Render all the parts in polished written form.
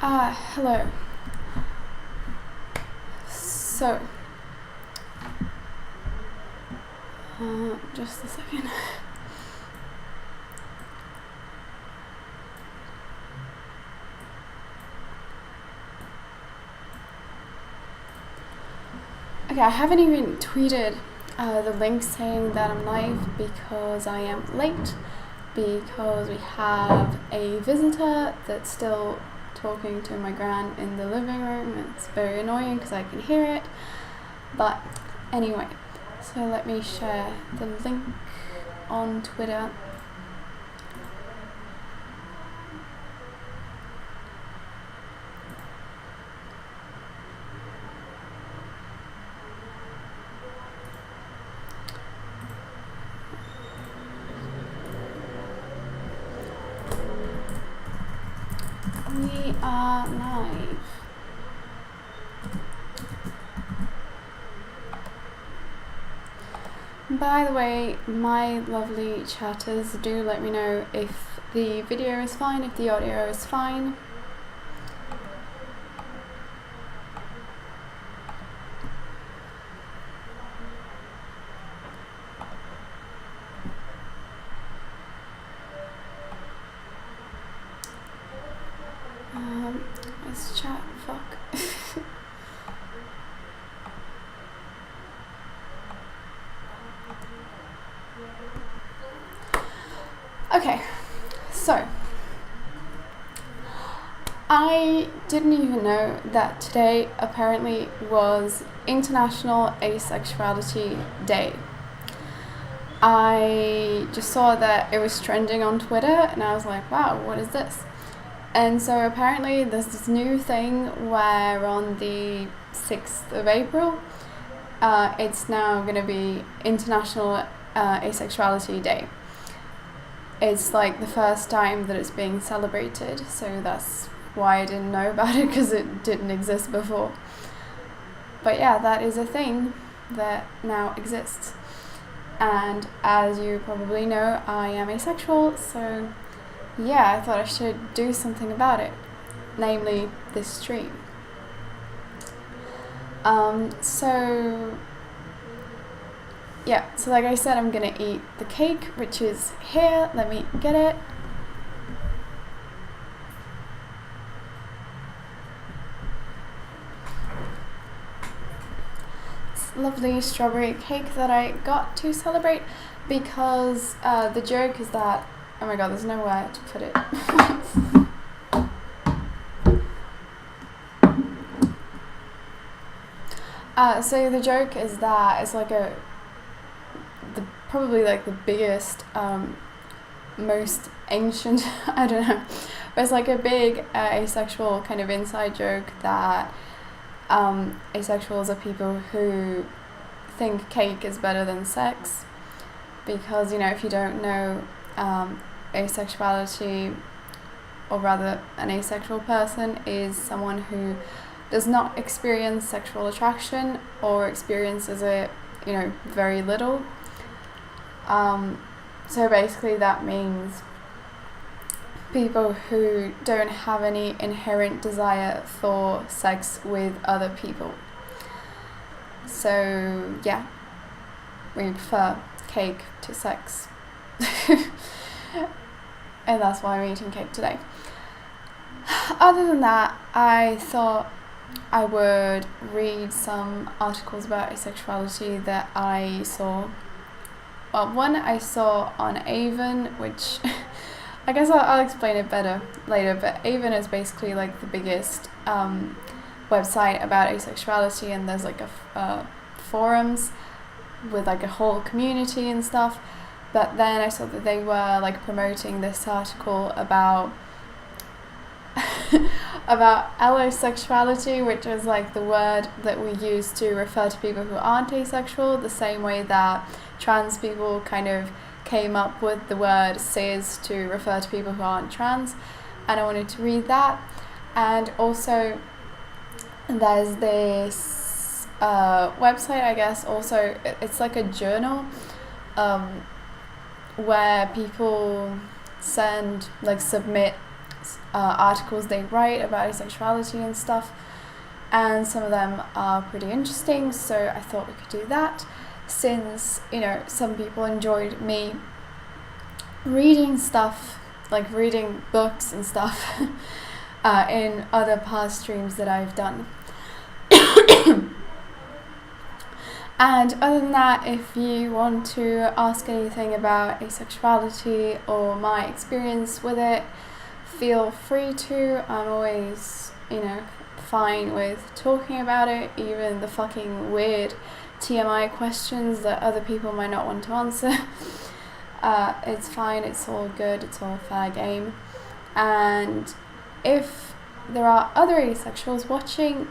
Hello. So, just a second. Okay, I haven't even tweeted the link saying that I'm live because I am late, because we have a visitor that's still talking to my gran in the living room. It's very annoying because I can hear it. But anyway, so let me share the link on Twitter. We are live. By the way, my lovely chatters, do let me know if the video is fine, if the audio is fine. Let's chat, fuck. Okay, so I didn't even know that today apparently was International Asexuality Day. I just saw that it was trending on Twitter and I was like, wow, what is this? And so apparently there's this new thing where on the 6th of April, it's now going to be International Asexuality Day. It's like the first time that it's being celebrated, so that's why I didn't know about it, because it didn't exist before. But yeah, that is a thing that now exists. And as you probably know, I am asexual, so yeah, I thought I should do something about it, namely this stream. So like I said, I'm gonna eat the cake, which is here. Let me get it. It's lovely strawberry cake that I got to celebrate, because the joke is that, oh my god, there's nowhere to put it. So the joke is that it's like probably like the biggest, most ancient, I don't know, but it's like a big asexual kind of inside joke that asexuals are people who think cake is better than sex, because, you know, if you don't know, asexuality, or rather an asexual person, is someone who does not experience sexual attraction or experiences it, you know, very little. So basically that means people who don't have any inherent desire for sex with other people. So yeah, we prefer cake to sex. And that's why I'm eating cake today. Other than that, I thought I would read some articles about asexuality that I saw. Well, one I saw on Avon, which I guess I'll explain it better later, but Avon is basically like the biggest website about asexuality, and there's like forums with like a whole community and stuff. But then I saw that they were like promoting this article about about allosexuality, which is like the word that we use to refer to people who aren't asexual, the same way that trans people kind of came up with the word cis to refer to people who aren't trans. And I wanted to read that. And also there's this website, I guess, also it's like a journal where people submit articles they write about asexuality and stuff, and some of them are pretty interesting, so I thought we could do that, since, you know, some people enjoyed me reading stuff, like reading books and stuff in other past streams that I've done. And other than that, if you want to ask anything about asexuality or my experience with it, feel free to. I'm always, you know, fine with talking about it, even the fucking weird TMI questions that other people might not want to answer. It's fine, it's all good, it's all fair game. And if there are other asexuals watching,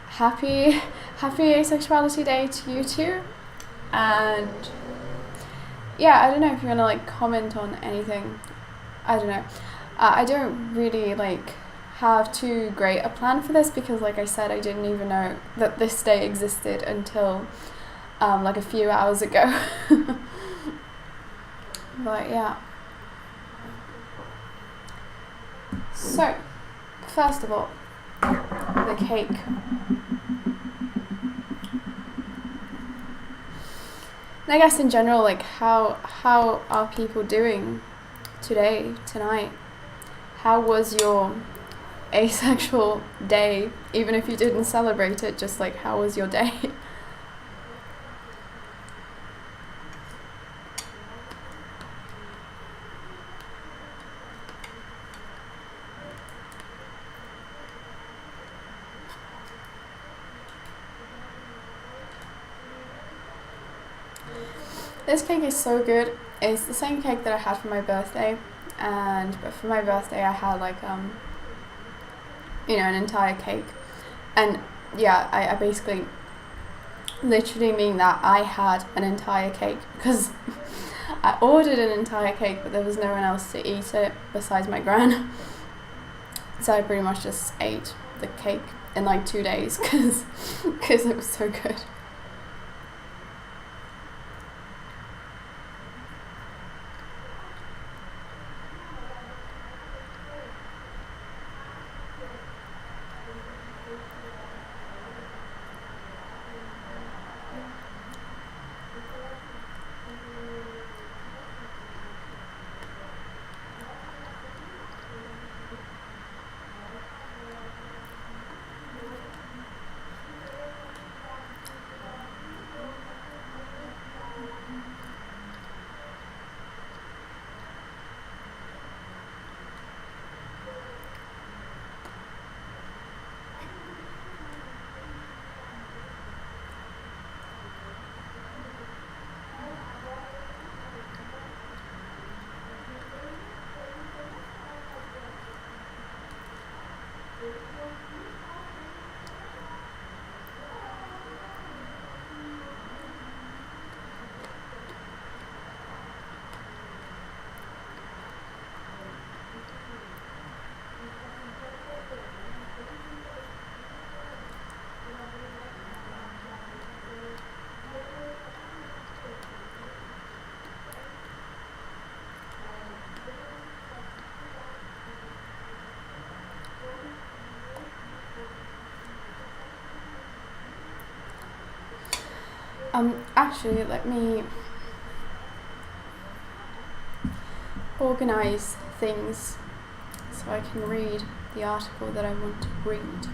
happy Asexuality Day to you too. And yeah, I don't know if you want to like comment on anything. I don't know. I don't really like have too great a plan for this, because like I said, I didn't even know that this day existed until like a few hours ago. But yeah. So, first of all, the cake. And I guess in general, like how are people doing today, tonight? How was your asexual day? Even if you didn't celebrate it, just like how was your day? This cake is so good. It's the same cake that I had for my birthday, but for my birthday I had like you know, an entire cake. And yeah, I basically literally mean that I had an entire cake, because I ordered an entire cake but there was no one else to eat it besides my gran. So I pretty much just ate the cake in like 2 days because it was so good. Actually, let me organize things so I can read the article that I want to read.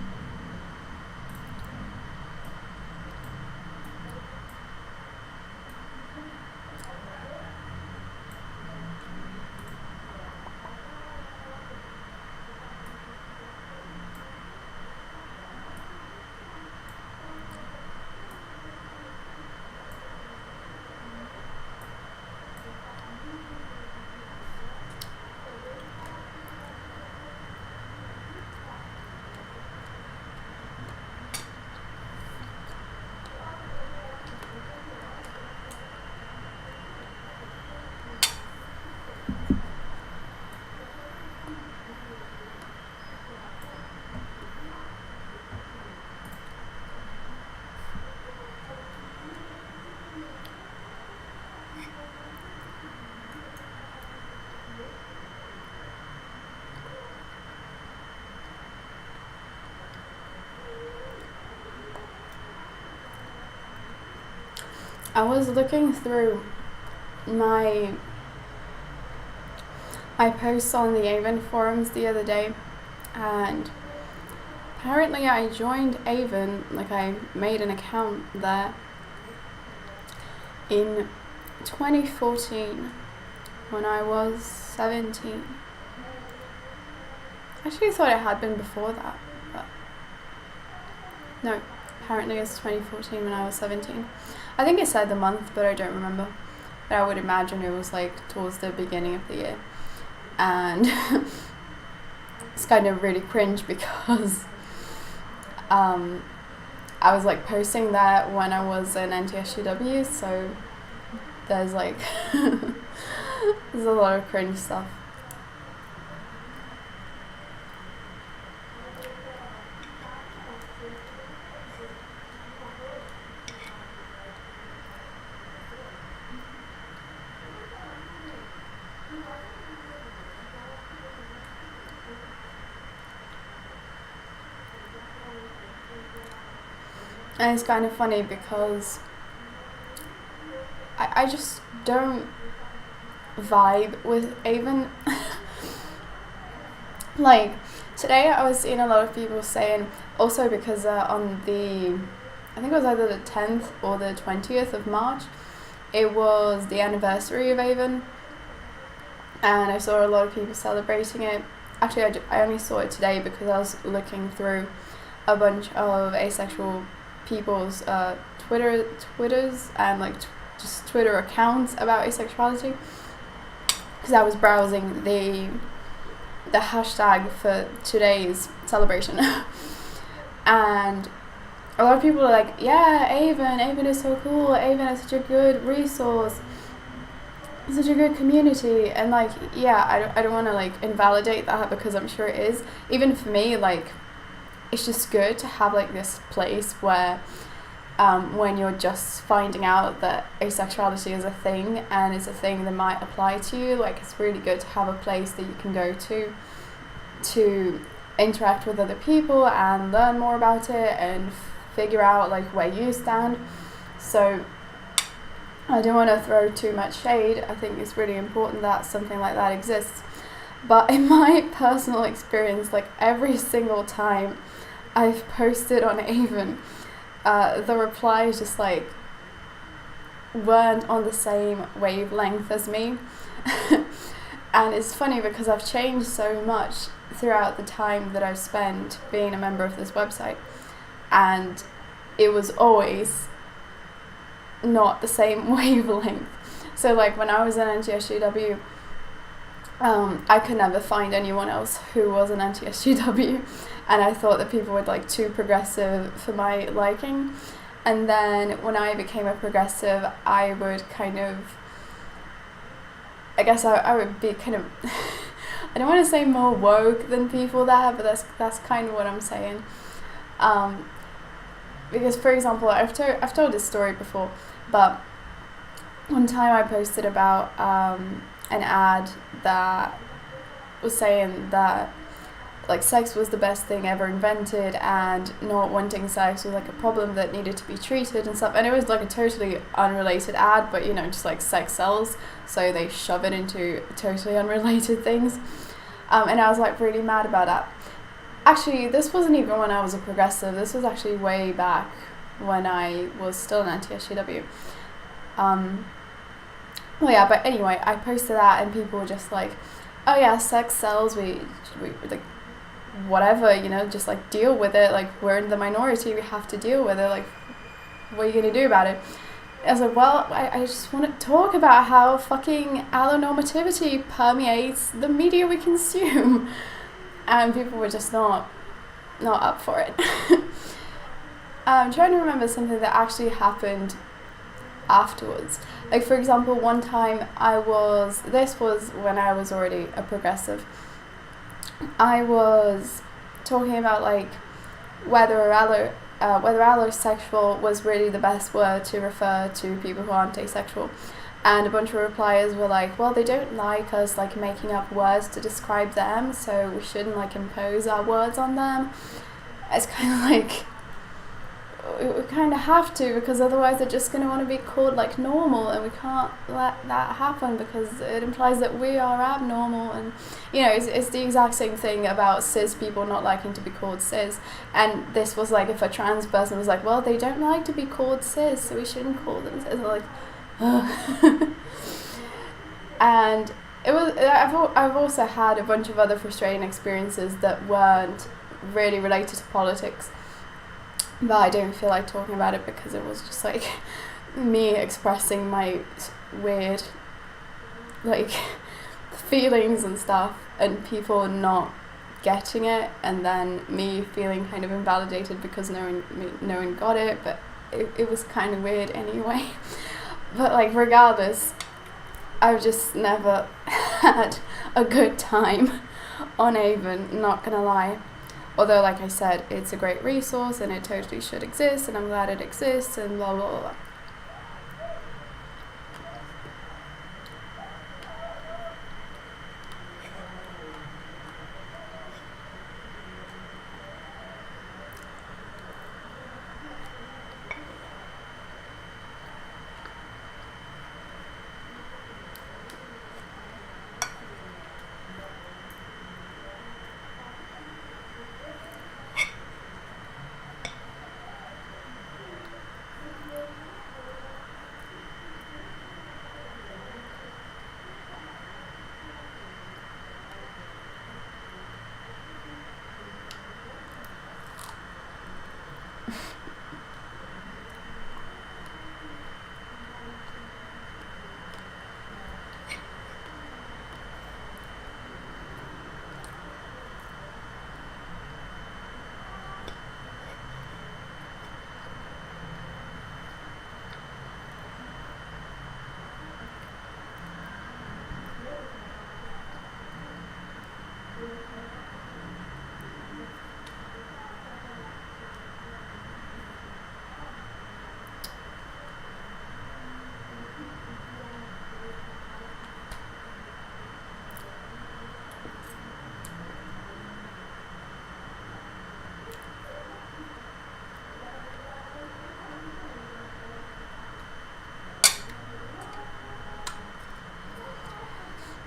I was looking through my posts on the Avon forums the other day, and apparently I joined Avon, like I made an account there in 2014 when I was 17. I actually thought it had been before that, but no, apparently it's 2014 when I was 17. I think it said the month, but I don't remember. But I would imagine it was like towards the beginning of the year. And it's kind of really cringe because I was like posting that when I was in NTSGW, so there's like there's a lot of cringe stuff. And it's kind of funny because I just don't vibe with Avon. Like, today I was seeing a lot of people saying, also because on the, I think it was either the 10th or the 20th of March, it was the anniversary of Avon, and I saw a lot of people celebrating it. Actually, I only saw it today because I was looking through a bunch of asexual people's Twitters and like just Twitter accounts about asexuality, because I was browsing the hashtag for today's celebration and a lot of people are like, yeah, Avon is so cool, Avon is such a good resource, such a good community. And like, yeah, I don't want to like invalidate that, because I'm sure it is. Even for me, like, it's just good to have like this place where when you're just finding out that asexuality is a thing and it's a thing that might apply to you, like it's really good to have a place that you can go to interact with other people and learn more about it and figure out like where you stand. So I don't want to throw too much shade. I think it's really important that something like that exists. But in my personal experience, like every single time I've posted on Avon, the replies just like weren't on the same wavelength as me. And it's funny because I've changed so much throughout the time that I've spent being a member of this website, and it was always not the same wavelength. So like when I was in NTSGW, I could never find anyone else who was an NTSGW, and I thought that people were like too progressive for my liking. And then when I became a progressive, I would kind of, I guess I would be kind of I don't want to say more woke than people there, but that's kind of what I'm saying. Because for example, I've told this story before, but one time I posted about an ad that was saying that like sex was the best thing ever invented and not wanting sex was like a problem that needed to be treated and stuff. And it was like a totally unrelated ad, but you know, just like sex sells, so they shove it into totally unrelated things. And I was like really mad about that. Actually, this wasn't even when I was a progressive. This was actually way back when I was still an NTSGW. Well, yeah, but anyway, I posted that and people were just like, oh yeah, sex sells, we like, whatever, you know, just like deal with it, like we're in the minority, we have to deal with it, like what are you gonna do about it? I was like, well, I just want to talk about how fucking allonormativity permeates the media we consume. And people were just not up for it. I'm trying to remember something that actually happened afterwards. Like for example, one time this was when I was already a progressive, I was talking about like whether allosexual was really the best word to refer to people who aren't asexual. And a bunch of repliers were like, well, they don't like us like making up words to describe them, so we shouldn't like impose our words on them. It's kind of like, we kind of have to, because otherwise they're just going to want to be called like normal, and we can't let that happen because it implies that we are abnormal. And you know, it's the exact same thing about cis people not liking to be called cis. And this was like, if a trans person was like, well, they don't like to be called cis, so we shouldn't call them cis. Like, ugh. And it was. I've also had a bunch of other frustrating experiences that weren't really related to politics, but I don't feel like talking about it because it was just like me expressing my weird like feelings and stuff, and people not getting it, and then me feeling kind of invalidated because no one got it. But it was kind of weird anyway. But like, regardless, I've just never had a good time on Avon, not gonna lie. Although, like I said, it's a great resource and it totally should exist, and I'm glad it exists, and blah blah blah.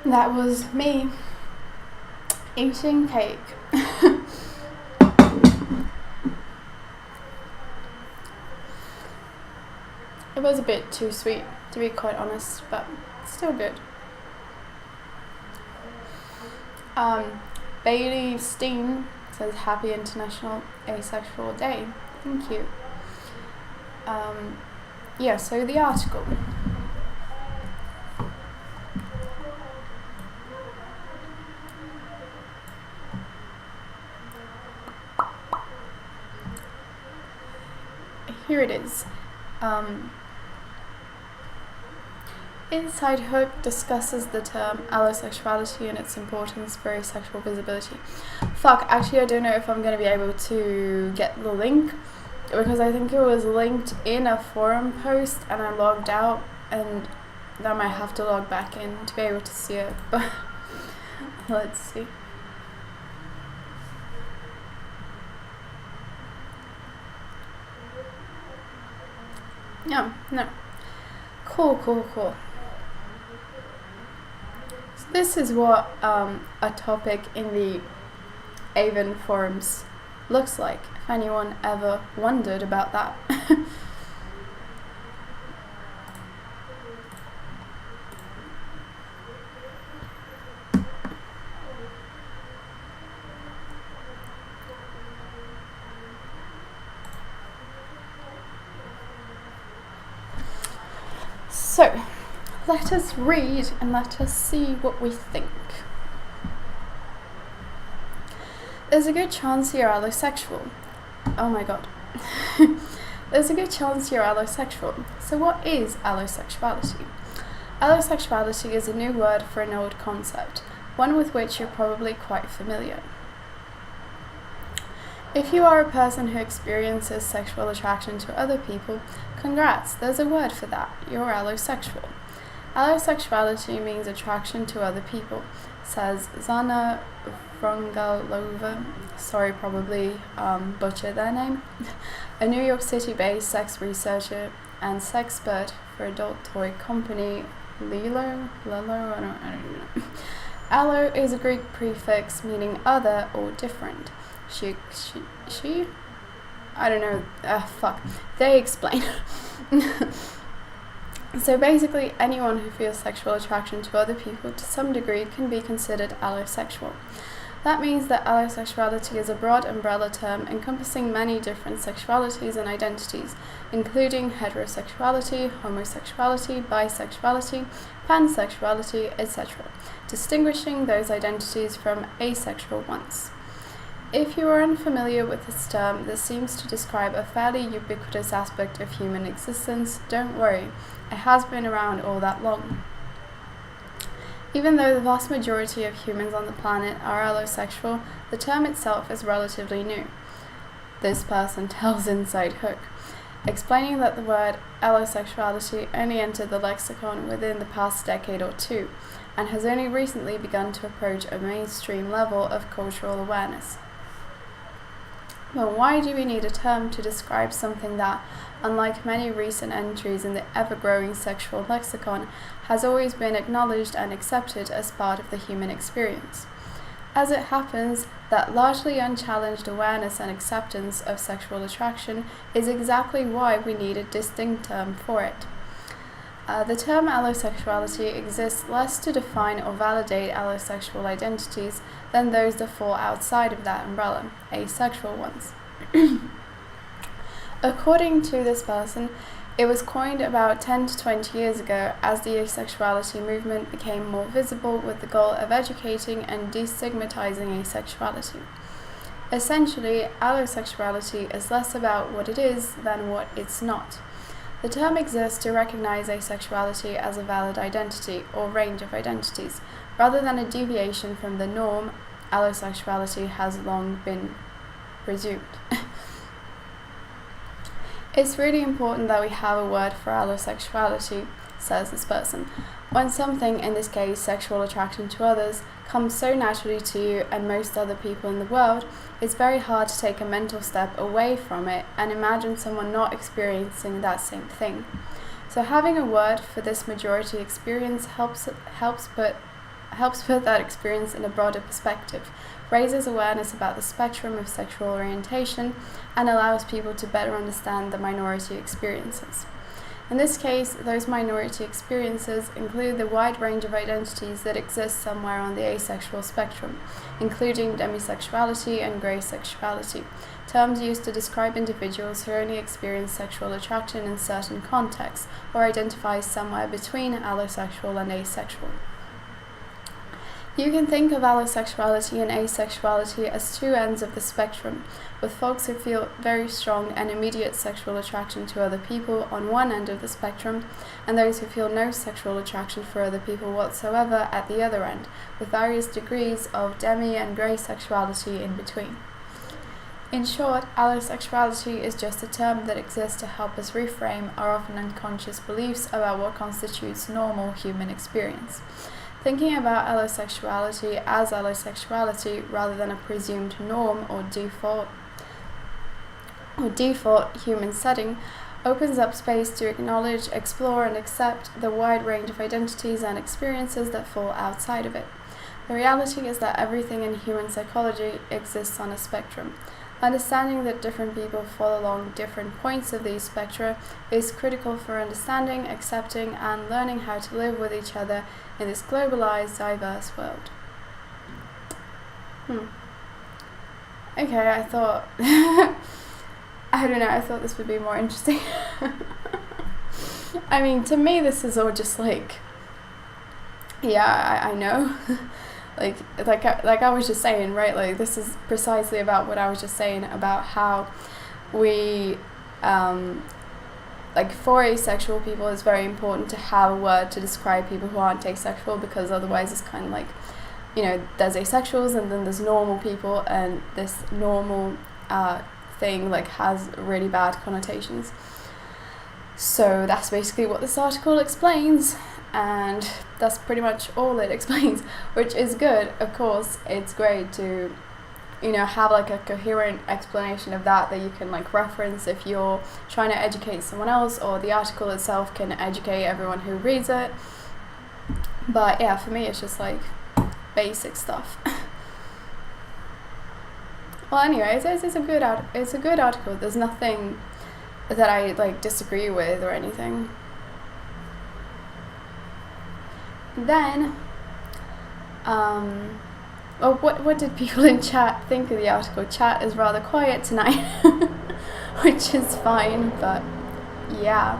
That was me eating cake. It was a bit too sweet, to be quite honest, but still good. Bailey Steen says, Happy International Asexual Day. Thank you. Yeah, so the article. Here it is. Inside Hope discusses the term allosexuality and its importance for asexual visibility. Fuck, actually I don't know if I'm going to be able to get the link, because I think it was linked in a forum post and I logged out, and I might have to log back in to be able to see it, but let's see. Yeah, no. Cool. So this is what a topic in the Avon forums looks like, if anyone ever wondered about that. So, let us read and let us see what we think. There's a good chance you're allosexual. Oh my god. There's a good chance you're allosexual. So what is allosexuality? Allosexuality is a new word for an old concept, one with which you're probably quite familiar. If you are a person who experiences sexual attraction to other people, congrats, there's a word for that, you're allosexual. Allosexuality means attraction to other people, says Zana Vrongalova, sorry, probably butchered their name, a New York City-based sex researcher and sexpert for adult toy company Lilo, I don't even know. Allo is a Greek prefix meaning other or different. She? I don't know. They explain. So basically, anyone who feels sexual attraction to other people to some degree can be considered allosexual. That means that allosexuality is a broad umbrella term encompassing many different sexualities and identities, including heterosexuality, homosexuality, bisexuality, pansexuality, etc., distinguishing those identities from asexual ones. If you are unfamiliar with this term that seems to describe a fairly ubiquitous aspect of human existence, don't worry, it has been around all that long. Even though the vast majority of humans on the planet are allosexual, the term itself is relatively new. This person tells Inside Hook, explaining that the word allosexuality only entered the lexicon within the past decade or two, and has only recently begun to approach a mainstream level of cultural awareness. But why do we need a term to describe something that, unlike many recent entries in the ever-growing sexual lexicon, has always been acknowledged and accepted as part of the human experience? As it happens, that largely unchallenged awareness and acceptance of sexual attraction is exactly why we need a distinct term for it. The term allosexuality exists less to define or validate allosexual identities than those that fall outside of that umbrella, asexual ones. According to this person, it was coined about 10 to 20 years ago as the asexuality movement became more visible with the goal of educating and destigmatizing asexuality. Essentially, allosexuality is less about what it is than what it's not. The term exists to recognize asexuality as a valid identity or range of identities. Rather than a deviation from the norm, allosexuality has long been presumed. It's really important that we have a word for allosexuality, says this person. When something, in this case sexual attraction to others, comes so naturally to you and most other people in the world, it's very hard to take a mental step away from it and imagine someone not experiencing that same thing. So having a word for this majority experience helps put that experience in a broader perspective, raises awareness about the spectrum of sexual orientation, and allows people to better understand the minority experiences. In this case, those minority experiences include the wide range of identities that exist somewhere on the asexual spectrum, including demisexuality and grey sexuality, terms used to describe individuals who only experience sexual attraction in certain contexts or identify somewhere between allosexual and asexual. You can think of allosexuality and asexuality as two ends of the spectrum, with folks who feel very strong and immediate sexual attraction to other people on one end of the spectrum, and those who feel no sexual attraction for other people whatsoever at the other end, with various degrees of demi and grey sexuality in between. In short, allosexuality is just a term that exists to help us reframe our often unconscious beliefs about what constitutes normal human experience. Thinking about allosexuality as allosexuality rather than a presumed norm or default human setting opens up space to acknowledge, explore, and accept the wide range of identities and experiences that fall outside of it. The reality is that everything in human psychology exists on a spectrum. Understanding that different people fall along different points of these spectra is critical for understanding, accepting, and learning how to live with each other in this globalized, diverse world. Okay, I thought I thought this would be more interesting. I mean, to me this is all just like, yeah, I know. like I was just saying, right? Like, this is precisely about what I was just saying about how we, for asexual people, it's very important to have a word to describe people who aren't asexual, because otherwise it's kind of like, there's asexuals and then there's normal people, and this normal thing has really bad connotations. So that's basically what this article explains. and that's pretty much all it explains, which is good. Of course, it's great to, you know, have like a coherent explanation of that you can like reference if you're trying to educate someone else, or the article itself can educate everyone who reads it. But yeah, for me it's just like basic stuff. Well, anyway, it's a good article. There's nothing that I like disagree with or anything. Then well, what did people in chat think of the article? Chat is rather quiet tonight, which is fine, but yeah.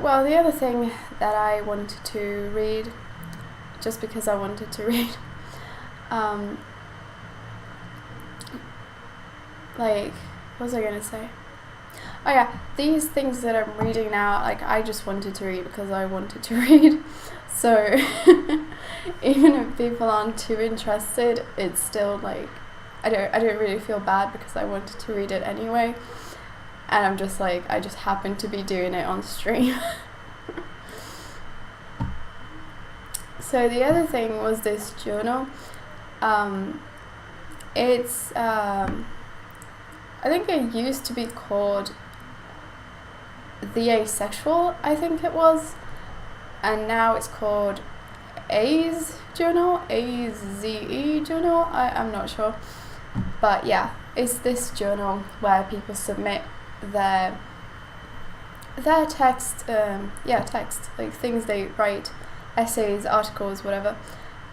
Well, the other thing that I wanted to read, just because I wanted to read, like, what was I going to say? Oh yeah, these things that I'm reading now, like, I just wanted to read because I wanted to read. So, even if people aren't too interested, it's still like, I don't really feel bad because I wanted to read it anyway. And I'm just like, I just happen to be doing it on stream. So the other thing was this journal. It's, I think it used to be called The Asexual, I think it was. And now it's called Aze Journal, A-Z-E Journal, I'm not sure. But yeah, it's this journal where people submit their text, text, like things they write, essays, articles, whatever,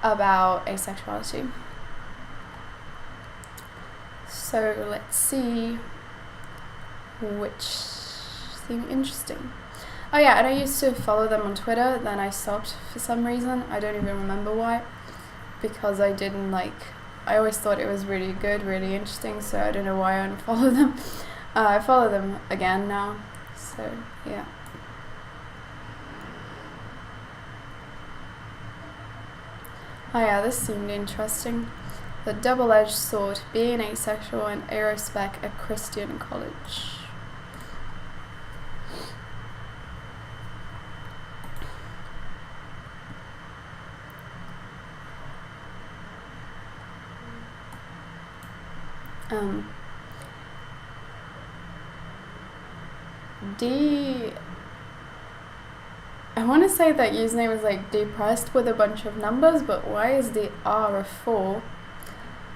about asexuality. So let's see which seem interesting. Oh yeah, and I used to follow them on Twitter, then I stopped for some reason. I don't even remember why, because I didn't like, I always thought it was really good, really interesting, so I don't know why I unfollowed them. I follow them again now, so yeah. Oh yeah, this seemed interesting. The double-edged sword, being asexual and aerospec at Christian college. I want to say that username is like depressed with a bunch of numbers, but why is the R a 4?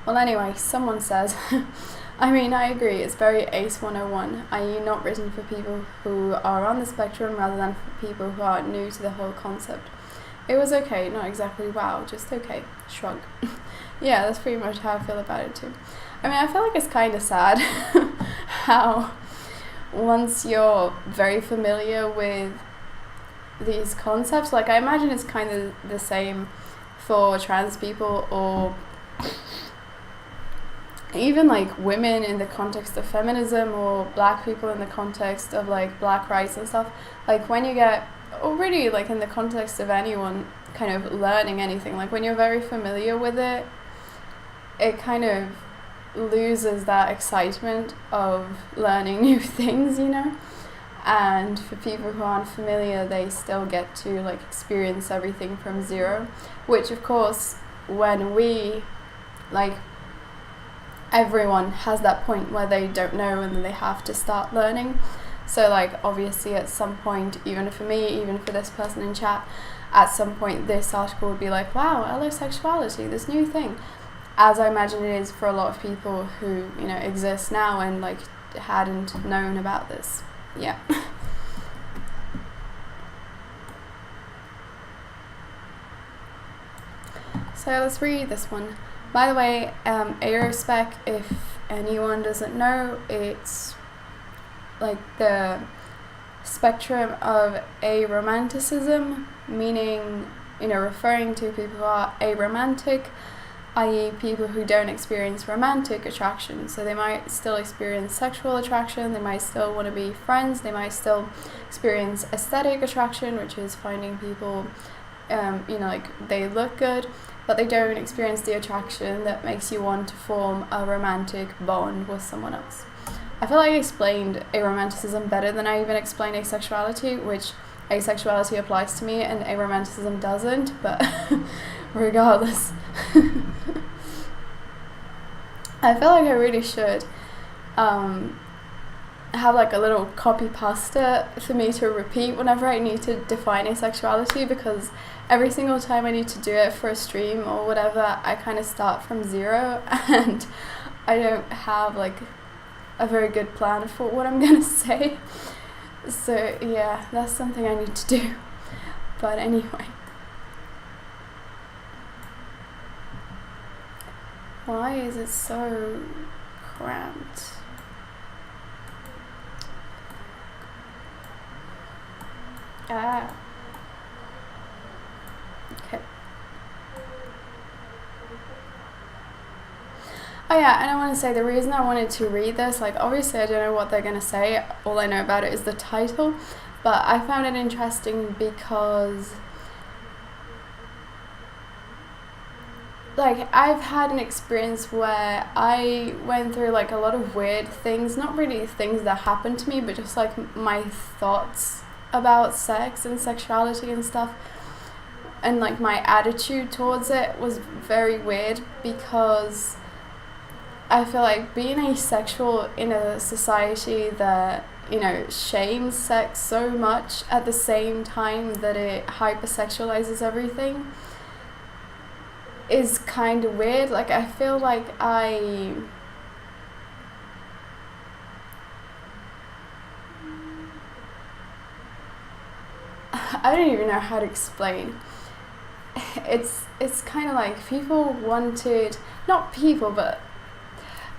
Well, anyway, someone says, I mean, I agree, it's very ACE 101, i.e. not written for people who are on the spectrum rather than for people who are new to the whole concept. It was okay, not exactly wow, just okay. Shrug. Yeah, that's pretty much how I feel about it too. I mean, I feel like it's kind of sad how once you're very familiar with these concepts, like I imagine it's kind of the same for trans people or even like women in the context of feminism or black people in the context of like black rights and stuff. Like when you get, or really like in the context of anyone kind of learning anything, like when you're very familiar with it, it kind of loses that excitement of learning new things, you know? And for people who aren't familiar, they still get to like experience everything from zero, which of course when we, like, everyone has that point where they don't know and then they have to start learning. So like obviously at some point, even for me, even for this person in chat, at some point this article would be like, wow, allosexuality, this new thing, as I imagine it is for a lot of people who, you know, exist now and like hadn't known about this. Yeah. So let's read this one. By the way, arospec, if anyone doesn't know, it's like the spectrum of aromanticism, meaning, referring to people who are aromantic, i.e. people who don't experience romantic attraction. So they might still experience sexual attraction, they might still want to be friends, they might still experience aesthetic attraction, which is finding people, they look good, but they don't experience the attraction that makes you want to form a romantic bond with someone else. I feel like I explained aromanticism better than I even explained asexuality, which asexuality applies to me and aromanticism doesn't, but regardless. I feel like I really should have like a little copy pasta for me to repeat whenever I need to define asexuality, because every single time I need to do it for a stream or whatever, I kind of start from zero and I don't have like a very good plan for what I'm gonna say. So yeah, that's something I need to do. But anyway. Why is it so cramped? Ah. Okay. Oh yeah, and I want to say the reason I wanted to read this, like obviously I don't know what they're going to say, all I know about it is the title, but I found it interesting because like I've had an experience where I went through like a lot of weird things, not really things that happened to me, but just like my thoughts about sex and sexuality and stuff, and like my attitude towards it was very weird, because I feel like being asexual in a society that, shames sex so much at the same time that it hypersexualizes everything is kind of weird. Like I feel like I don't even know how to explain. It's kind of like people wanted, not people, but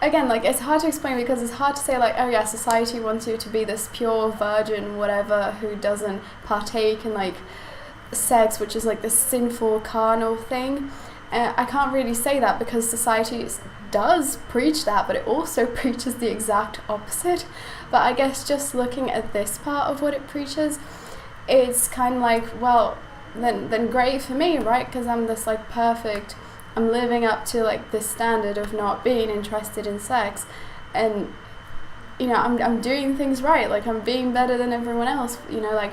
again, like it's hard to explain because it's hard to say like, oh yeah, society wants you to be this pure virgin, whatever, who doesn't partake in like sex, which is like this sinful carnal thing. I can't really say that because society does preach that, but it also preaches the exact opposite. But I guess just looking at this part of what it preaches, it's kind of like, well, then great for me, right? Because I'm this like perfect, I'm living up to like this standard of not being interested in sex, and I'm doing things right, like I'm being better than everyone else, like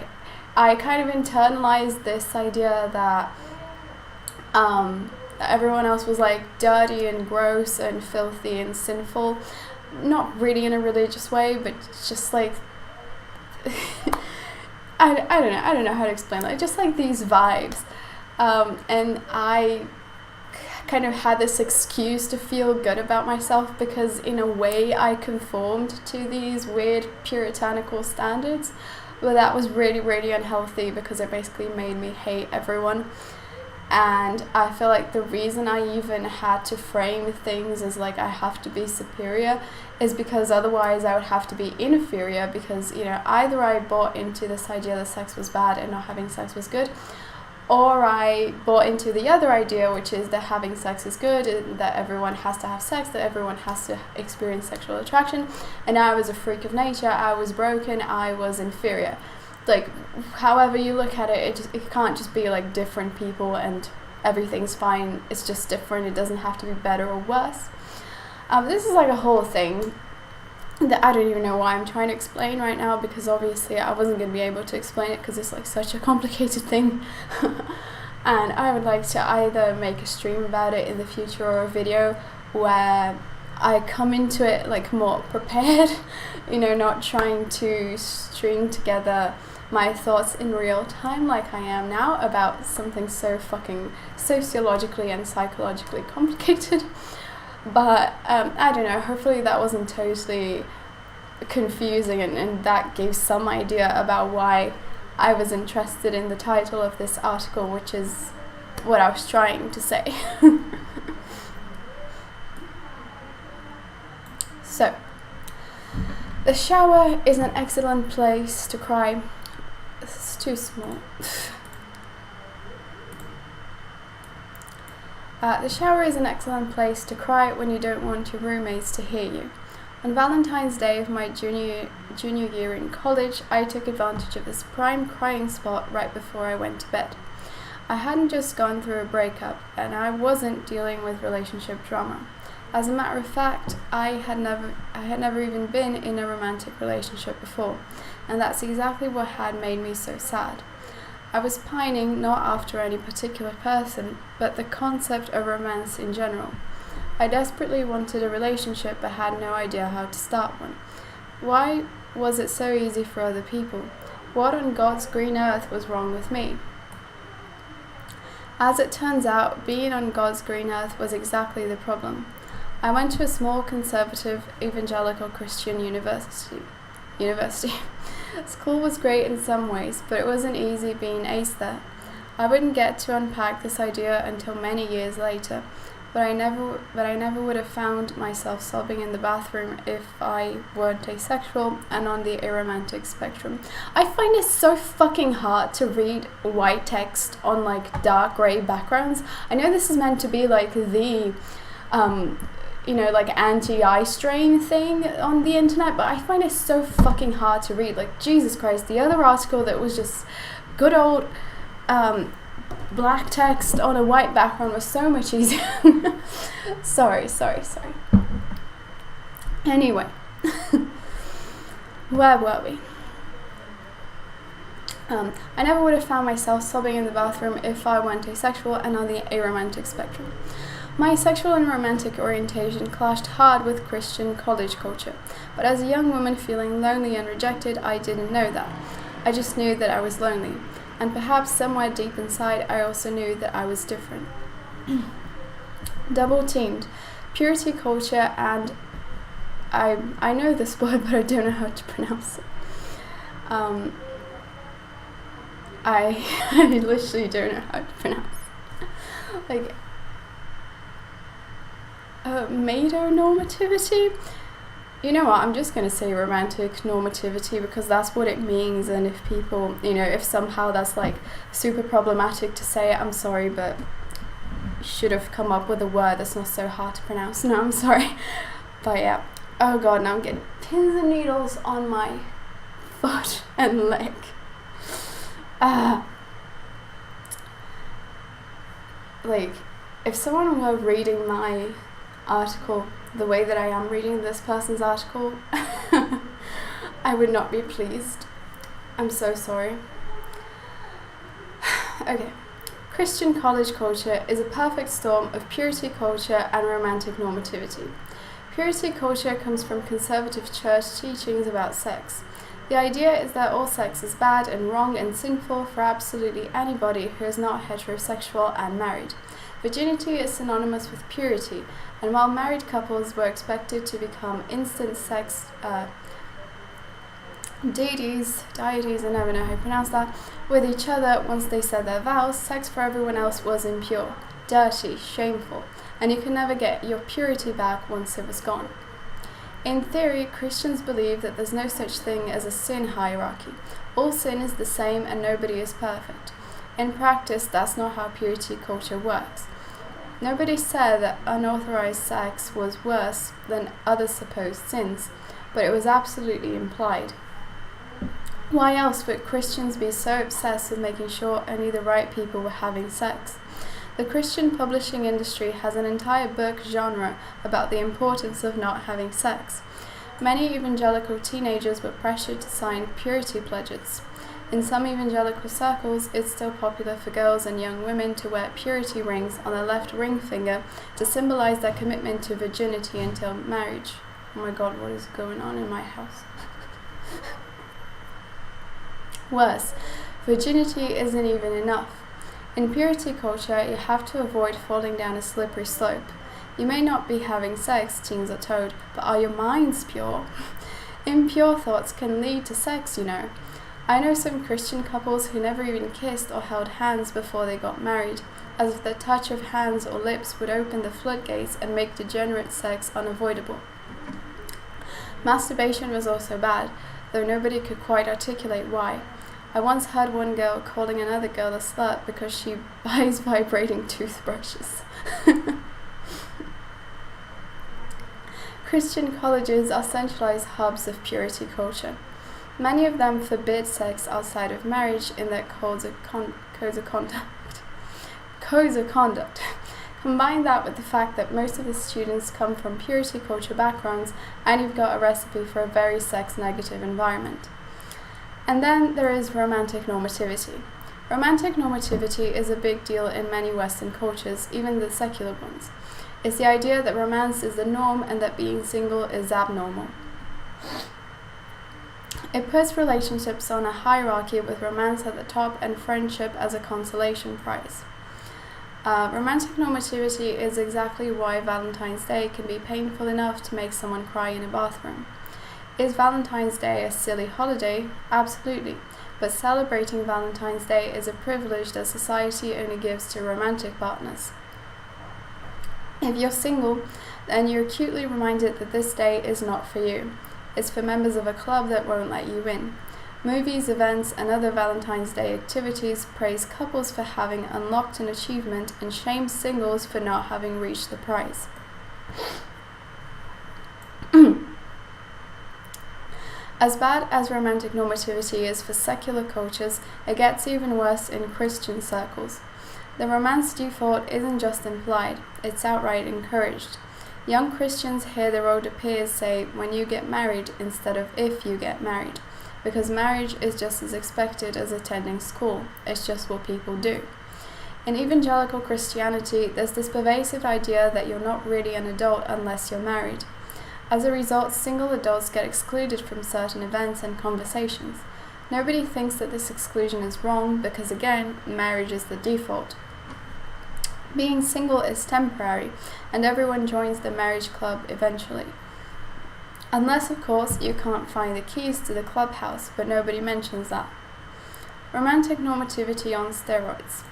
I kind of internalized this idea that everyone else was like dirty and gross and filthy and sinful, not really in a religious way, but just like I don't know how to explain it, just like these vibes, and I kind of had this excuse to feel good about myself because in a way I conformed to these weird puritanical standards, but that was really, really unhealthy because it basically made me hate everyone. And I feel like the reason I even had to frame things as like I have to be superior is because otherwise I would have to be inferior, because either I bought into this idea that sex was bad and not having sex was good, or I bought into the other idea, which is that having sex is good, and that everyone has to have sex, that everyone has to experience sexual attraction, and I was a freak of nature, I was broken, I was inferior. Like, however you look at it, it can't just be like different people and everything's fine, it's just different, it doesn't have to be better or worse. This is like a whole thing that I don't even know why I'm trying to explain right now, because obviously I wasn't going to be able to explain it because it's like such a complicated thing. And I would like to either make a stream about it in the future or a video where I come into it like more prepared, not trying to string together my thoughts in real time like I am now about something so fucking sociologically and psychologically complicated. But I don't know, hopefully that wasn't totally confusing, and that gave some idea about why I was interested in the title of this article, which is what I was trying to say. The shower is an excellent place to cry. This is too small. The shower is an excellent place to cry when you don't want your roommates to hear you. On Valentine's Day of my junior year in college, I took advantage of this prime crying spot right before I went to bed. I hadn't just gone through a breakup, and I wasn't dealing with relationship drama. As a matter of fact, I had never even been in a romantic relationship before, and that's exactly what had made me so sad. I was pining not after any particular person, but the concept of romance in general. I desperately wanted a relationship but had no idea how to start one. Why was it so easy for other people? What on God's green earth was wrong with me? As it turns out, being on God's green earth was exactly the problem. I went to a small conservative evangelical Christian university. School was great in some ways, but it wasn't easy being ace there. I wouldn't get to unpack this idea until many years later, but I never would have found myself sobbing in the bathroom if I weren't asexual and on the aromantic spectrum. I find it so fucking hard to read white text on like dark grey backgrounds. I know this is meant to be like the like anti-eye strain thing on the internet, but I find it so fucking hard to read. Like, Jesus Christ, the other article that was just good old black text on a white background was so much easier. Sorry. Anyway, where were we? I never would have found myself sobbing in the bathroom if I weren't asexual and on the aromantic spectrum. My sexual and romantic orientation clashed hard with Christian college culture, but as a young woman feeling lonely and rejected, I didn't know that. I just knew that I was lonely, and perhaps somewhere deep inside I also knew that I was different. Double teamed, purity culture and I know this word but I don't know how to pronounce it. I literally don't know how to pronounce it. Like, madonormativity? You know what, I'm just going to say romantic normativity because that's what it means, and if people, if somehow that's like super problematic to say it, I'm sorry, but you should have come up with a word that's not so hard to pronounce. No, I'm sorry. But yeah, oh god, now I'm getting pins and needles on my foot and leg. Like, if someone were reading my article the way that I am reading this person's article, I would not be pleased. I'm so sorry. Okay. Christian college culture is a perfect storm of purity culture and romantic normativity. Purity culture comes from conservative church teachings about sex. The idea is that all sex is bad and wrong and sinful for absolutely anybody who is not heterosexual and married. Virginity is synonymous with purity, and while married couples were expected to become instant sex deities, I never know how to pronounce that, with each other once they said their vows, sex for everyone else was impure, dirty, shameful, and you could never get your purity back once it was gone. In theory, Christians believe that there's no such thing as a sin hierarchy. All sin is the same and nobody is perfect. In practice, that's not how purity culture works. Nobody said that unauthorized sex was worse than other supposed sins, but it was absolutely implied. Why else would Christians be so obsessed with making sure only the right people were having sex? The Christian publishing industry has an entire book genre about the importance of not having sex. Many evangelical teenagers were pressured to sign purity pledges. In some evangelical circles, it's still popular for girls and young women to wear purity rings on their left ring finger to symbolize their commitment to virginity until marriage. Oh my god, what is going on in my house? Worse, virginity isn't even enough. In purity culture, you have to avoid falling down a slippery slope. You may not be having sex, teens are told, but are your minds pure? Impure thoughts can lead to sex, I know some Christian couples who never even kissed or held hands before they got married, as if the touch of hands or lips would open the floodgates and make degenerate sex unavoidable. Masturbation was also bad, though nobody could quite articulate why. I once heard one girl calling another girl a slut because she buys vibrating toothbrushes. Christian colleges are centralized hubs of purity culture. Many of them forbid sex outside of marriage in their codes of conduct. Combine that with the fact that most of the students come from purity culture backgrounds, and you've got a recipe for a very sex-negative environment. And then there is romantic normativity. Romantic normativity is a big deal in many Western cultures, even the secular ones. It's the idea that romance is the norm and that being single is abnormal. It puts relationships on a hierarchy with romance at the top and friendship as a consolation prize. Romantic normativity is exactly why Valentine's Day can be painful enough to make someone cry in a bathroom. Is Valentine's Day a silly holiday? Absolutely. But celebrating Valentine's Day is a privilege that society only gives to romantic partners. If you're single, then you're acutely reminded that this day is not for you. It's for members of a club that won't let you in. Movies, events, and other Valentine's Day activities praise couples for having unlocked an achievement and shame singles for not having reached the prize. As bad as romantic normativity is for secular cultures, it gets even worse in Christian circles. The romance default isn't just implied, it's outright encouraged. Young Christians hear their older peers say, "when you get married," instead of "if you get married," because marriage is just as expected as attending school. It's just what people do. In evangelical Christianity, there's this pervasive idea that you're not really an adult unless you're married. As a result, single adults get excluded from certain events and conversations. Nobody thinks that this exclusion is wrong because, again, marriage is the default. Being single is temporary, and everyone joins the marriage club eventually. Unless, of course, you can't find the keys to the clubhouse, but nobody mentions that. Romantic normativity on steroids.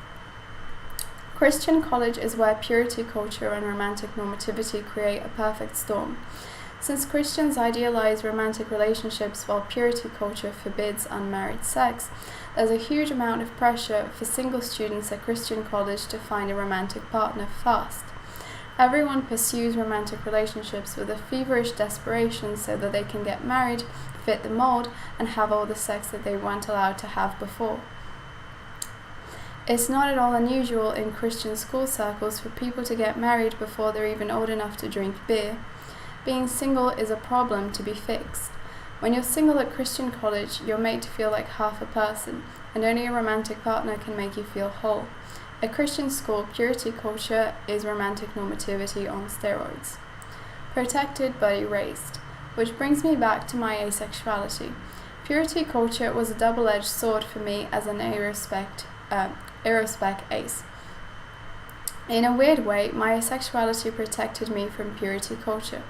Christian college is where purity culture and romantic normativity create a perfect storm. Since Christians idealize romantic relationships while purity culture forbids unmarried sex, there's a huge amount of pressure for single students at Christian college to find a romantic partner fast. Everyone pursues romantic relationships with a feverish desperation so that they can get married, fit the mold, and have all the sex that they weren't allowed to have before. It's not at all unusual in Christian school circles for people to get married before they're even old enough to drink beer. Being single is a problem to be fixed. When you're single at Christian college, you're made to feel like half a person, and only a romantic partner can make you feel whole. At Christian school, purity culture is romantic normativity on steroids. Protected but erased. Which brings me back to my asexuality. Purity culture was a double-edged sword for me as an aerospec ace. In a weird way, my asexuality protected me from purity culture.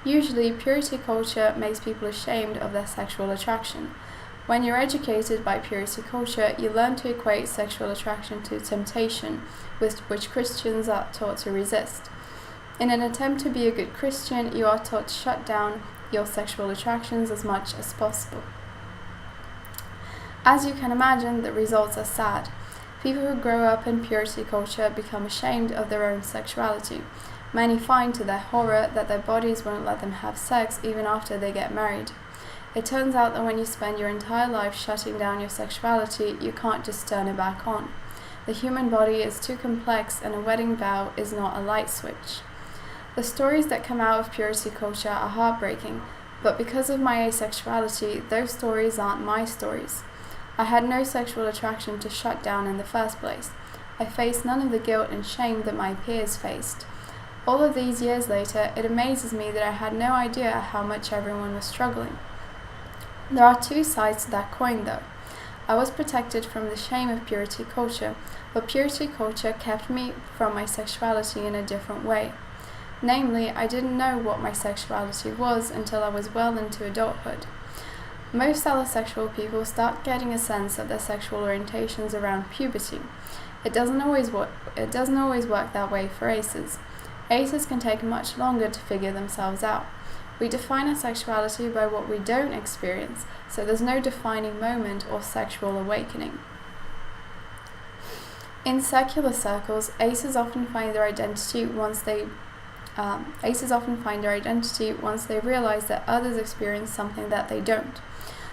Usually, purity culture makes people ashamed of their sexual attraction. When you're educated by purity culture, you learn to equate sexual attraction to temptation, which Christians are taught to resist. In an attempt to be a good Christian, you are taught to shut down your sexual attractions as much as possible. As you can imagine, the results are sad. People who grow up in purity culture become ashamed of their own sexuality. Many find to their horror that their bodies won't let them have sex even after they get married. It turns out that when you spend your entire life shutting down your sexuality, you can't just turn it back on. The human body is too complex, and a wedding vow is not a light switch. The stories that come out of purity culture are heartbreaking, but because of my asexuality, those stories aren't my stories. I had no sexual attraction to shut down in the first place. I faced none of the guilt and shame that my peers faced. All of these years later, it amazes me that I had no idea how much everyone was struggling. There are two sides to that coin, though. I was protected from the shame of purity culture, but purity culture kept me from my sexuality in a different way. Namely, I didn't know what my sexuality was until I was well into adulthood. Most allosexual people start getting a sense of their sexual orientations around puberty. It doesn't always work that way for aces. Aces can take much longer to figure themselves out. We define our sexuality by what we don't experience, so there's no defining moment or sexual awakening. In secular circles, aces often find their identity once they realize that others experience something that they don't.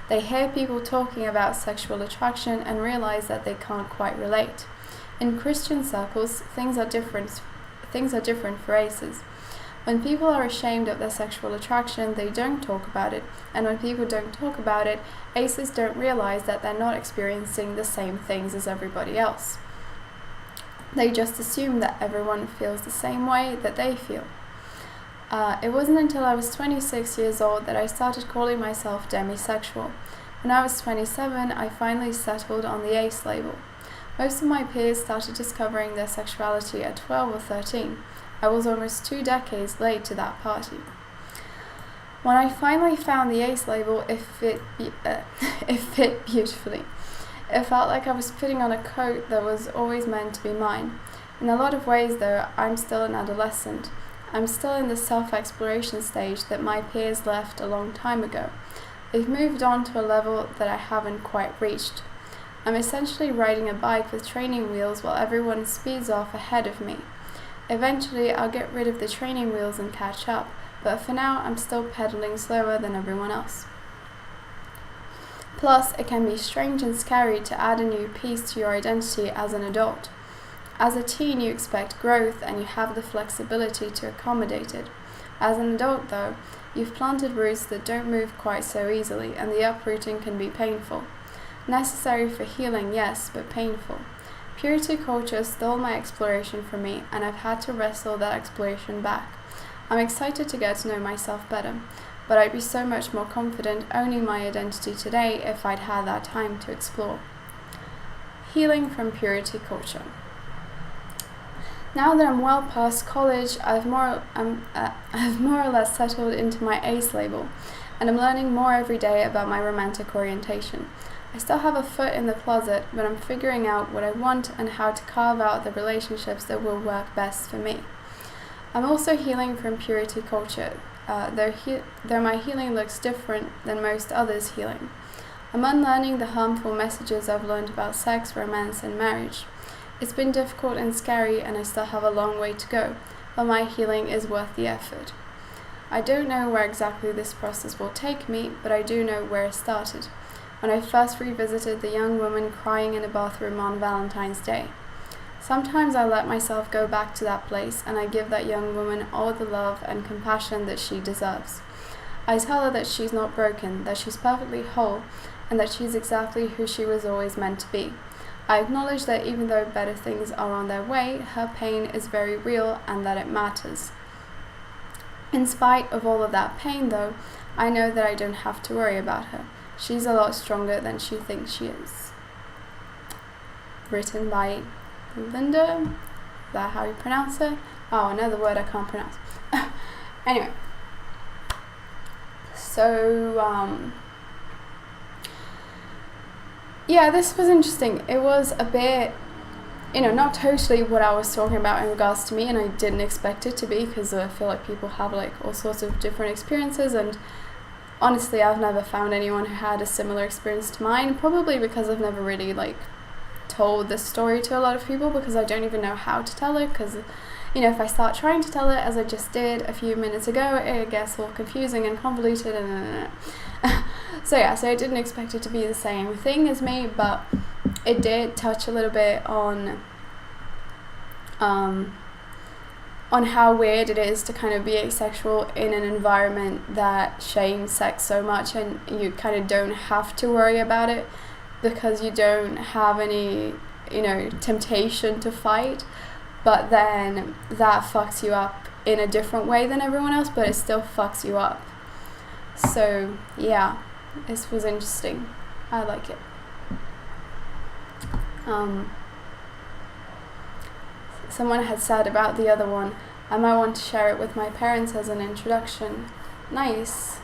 They hear people talking about sexual attraction and realize that they can't quite relate. In Christian circles, things are different for aces. When people are ashamed of their sexual attraction, they don't talk about it, and when people don't talk about it, aces don't realize that they're not experiencing the same things as everybody else. They just assume that everyone feels the same way that they feel. It wasn't until I was 26 years old that I started calling myself demisexual. When I was 27, I finally settled on the ace label. Most of my peers started discovering their sexuality at 12 or 13. I was almost 2 decades late to that party. When I finally found the ace label, it fit beautifully. It felt like I was putting on a coat that was always meant to be mine. In a lot of ways, though, I'm still an adolescent. I'm still in the self-exploration stage that my peers left a long time ago. They've moved on to a level that I haven't quite reached. I'm essentially riding a bike with training wheels while everyone speeds off ahead of me. Eventually, I'll get rid of the training wheels and catch up, but for now, I'm still pedaling slower than everyone else. Plus, it can be strange and scary to add a new piece to your identity as an adult. As a teen, you expect growth and you have the flexibility to accommodate it. As an adult, though, you've planted roots that don't move quite so easily, and the uprooting can be painful. Necessary for healing, yes, but painful. Purity culture stole my exploration from me, and I've had to wrestle that exploration back. I'm excited to get to know myself better, but I'd be so much more confident owning my identity today if I'd had that time to explore. Healing from purity culture. Now that I'm well past college, I've more or less settled into my ace label, and I'm learning more every day about my romantic orientation. I still have a foot in the closet, but I'm figuring out what I want and how to carve out the relationships that will work best for me. I'm also healing from purity culture, though my healing looks different than most others' healing. I'm unlearning the harmful messages I've learned about sex, romance, and marriage. It's been difficult and scary, and I still have a long way to go, but my healing is worth the effort. I don't know where exactly this process will take me, but I do know where it started, when I first revisited the young woman crying in a bathroom on Valentine's Day. Sometimes I let myself go back to that place, and I give that young woman all the love and compassion that she deserves. I tell her that she's not broken, that she's perfectly whole, and that she's exactly who she was always meant to be. I acknowledge that even though better things are on their way, her pain is very real and that it matters. In spite of all of that pain, though, I know that I don't have to worry about her. She's a lot stronger than she thinks she is. Written by Linda. Is that how you pronounce it? Oh, another word I can't pronounce. Anyway. So, yeah, this was interesting. It was a bit, not totally what I was talking about in regards to me, and I didn't expect it to be, because I feel like people have like all sorts of different experiences, and honestly, I've never found anyone who had a similar experience to mine, probably because I've never really like told this story to a lot of people, because I don't even know how to tell it, because if I start trying to tell it as I just did a few minutes ago, it gets all confusing and convoluted and so I didn't expect it to be the same thing as me, but it did touch a little bit on how weird it is to kind of be asexual in an environment that shames sex so much, and you kind of don't have to worry about it because you don't have any temptation to fight, but then that fucks you up in a different way than everyone else, but it still fucks you up. So yeah, this was interesting. I like it. Someone had said about the other one, I might want to share it with my parents as an introduction. Nice.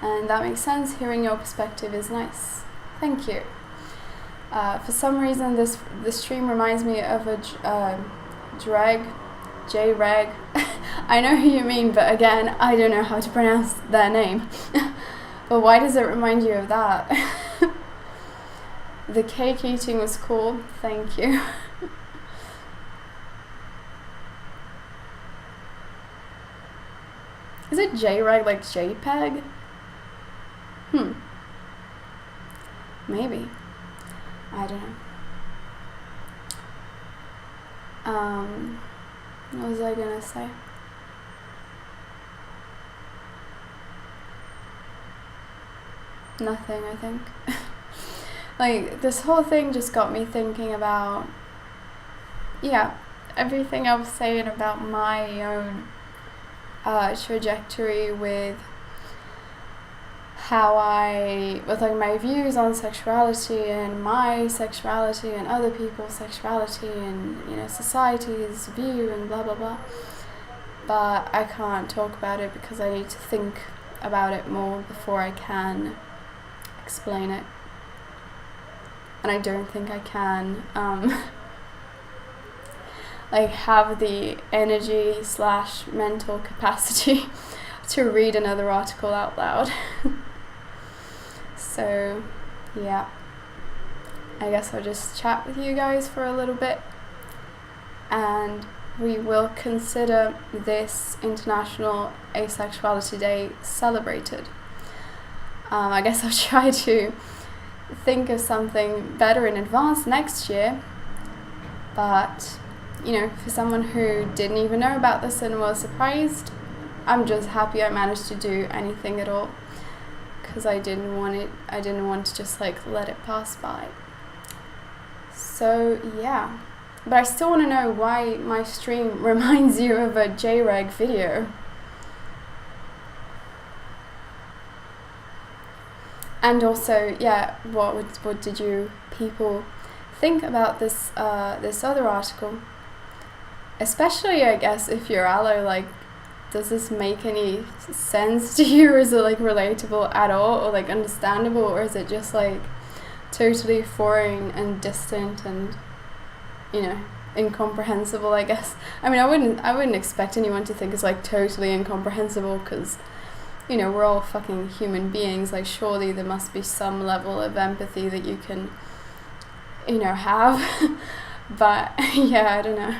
And that makes sense. Hearing your perspective is nice. Thank you. For some reason, this stream reminds me of a drag J-Reg. I know who you mean, but again, I don't know how to pronounce their name. But why does it remind you of that? The cake eating was cool, thank you. Is it J-Reg like JPEG? Maybe. I don't know. What was I gonna say? Nothing, I think. Like, this whole thing just got me thinking about, everything I was saying about my own trajectory with with like my views on sexuality and my sexuality and other people's sexuality and, you know, society's view and blah blah blah. But I can't talk about it because I need to think about it more before I can explain it. And I don't think I can like have the energy / mental capacity to read another article out loud. So yeah, I guess I'll just chat with you guys for a little bit, and we will consider this International Asexuality Day celebrated. I guess I'll try to think of something better in advance next year, but, you know, for someone who didn't even know about this and was surprised, I'm just happy I managed to do anything at all, because I didn't want to just like let it pass by. So yeah, but I still want to know why my stream reminds you of a J-Reg video. And also, what did you people think about this this other article? Especially, I guess, if you're allo, like, does this make any sense to you, or is it like relatable at all, or like understandable, or is it just like totally foreign and distant and, you know, incomprehensible, I guess? I mean, I wouldn't expect anyone to think it's like totally incomprehensible, because, you know, we're all fucking human beings. Like, surely there must be some level of empathy that you can, you know, have. But yeah, I don't know.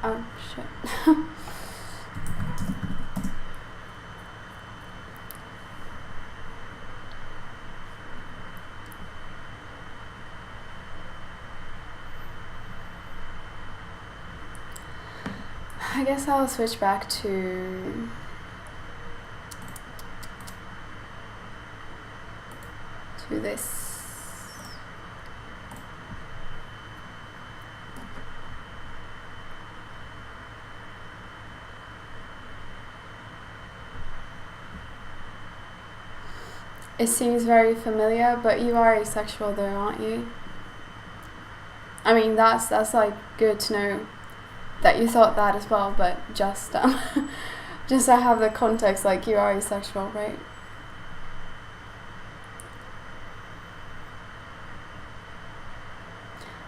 Oh shit. I guess I'll switch back to this. It seems very familiar, but you are asexual though, aren't you? I mean, that's like good to know that you thought that as well, but just just to have the context, like, you are asexual, right?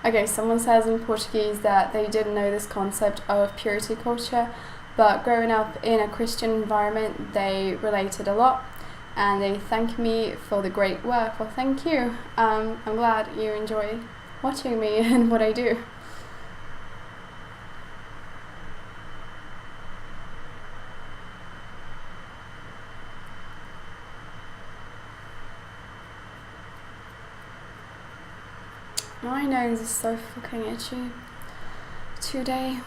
Okay, someone says in Portuguese that they didn't know this concept of purity culture, but growing up in a Christian environment, they related a lot, and they thank me for the great work. Well, thank you. I'm glad you enjoy watching me and what I do. My nose is so fucking itchy today.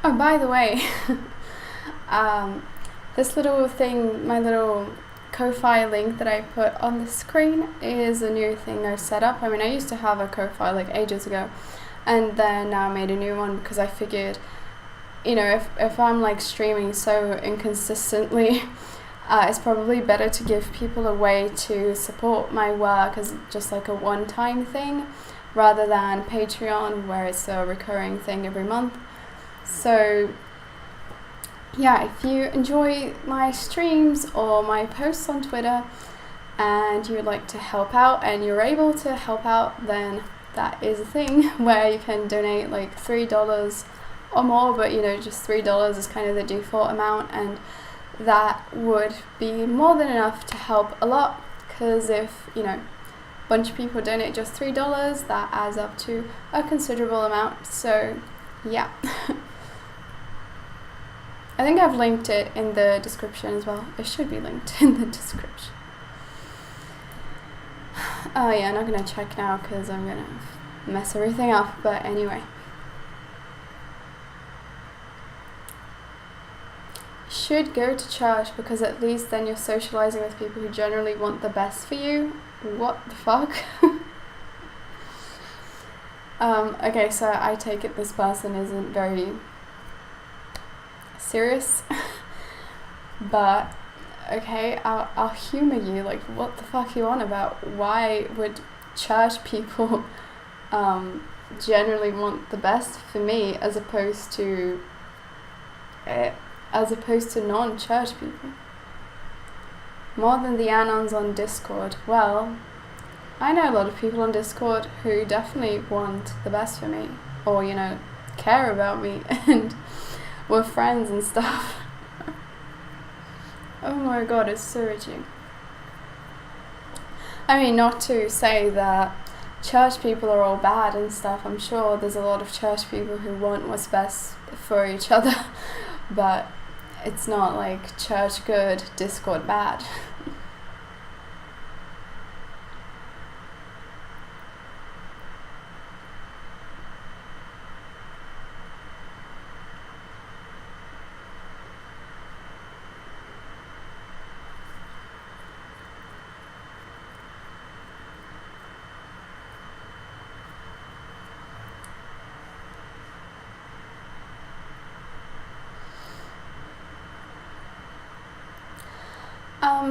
Oh, by the way, this little thing, my little Ko-Fi link that I put on the screen is a new thing I set up. I mean, I used to have a Ko-Fi like ages ago, and then now I made a new one because I figured, you know, if I'm like streaming so inconsistently, it's probably better to give people a way to support my work as just like a one-time thing, rather than Patreon where it's a recurring thing every month. So yeah, if you enjoy my streams or my posts on Twitter and you would like to help out and you're able to help out, then that is a thing where you can donate like $3 or more, but you know, just $3 is kind of the default amount, and that would be more than enough to help a lot, because if, you know, a bunch of people donate just $3, that adds up to a considerable amount. So yeah. I think I've linked it in the description as well. It should be linked in the description. Oh yeah, I'm not going to check now because I'm going to mess everything up, but anyway. Should go to church because at least then you're socializing with people who generally want the best for you. What the fuck? Okay, so I take it this person isn't very serious, but okay, I'll humor you. Like, what the fuck are you on about? Why would church people generally want the best for me as opposed to non-church people? More than the Anons on Discord. Well, I know a lot of people on Discord who definitely want the best for me, or, you know, care about me and we're friends and stuff. Oh my god, it's so itchy. I mean, not to say that church people are all bad and stuff. I'm sure there's a lot of church people who want what's best for each other, but it's not like church good, Discord bad.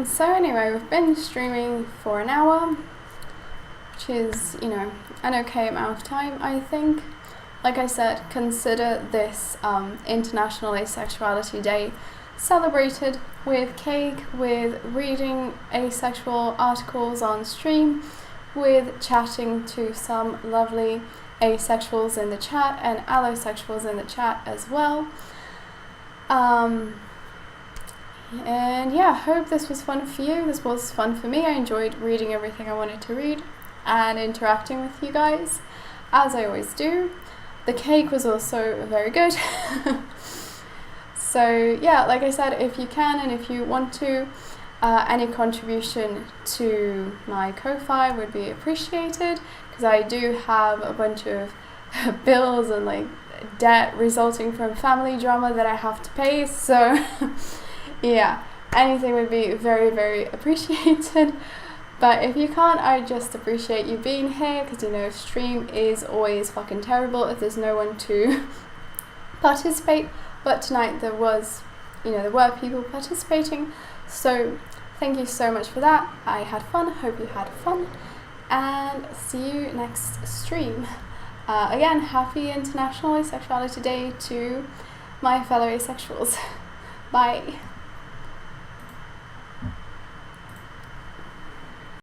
So anyway, we've been streaming for an hour, which is, you know, an okay amount of time, I think. Like I said, consider this International Asexuality Day celebrated with cake, with reading asexual articles on stream, with chatting to some lovely asexuals in the chat and allosexuals in the chat as well. And yeah, hope this was fun for you. This was fun for me. I enjoyed reading everything I wanted to read and interacting with you guys, as I always do. The cake was also very good. So yeah, like I said, if you can and if you want to, any contribution to my Ko-Fi would be appreciated, because I do have a bunch of bills and like debt resulting from family drama that I have to pay, so yeah, anything would be very, very appreciated. But if you can't, I just appreciate you being here, because, you know, stream is always fucking terrible if there's no one to participate. But tonight there was, you know, there were people participating. So thank you so much for that. I had fun. Hope you had fun. And see you next stream. Again, happy International Asexuality Day to my fellow asexuals. Bye.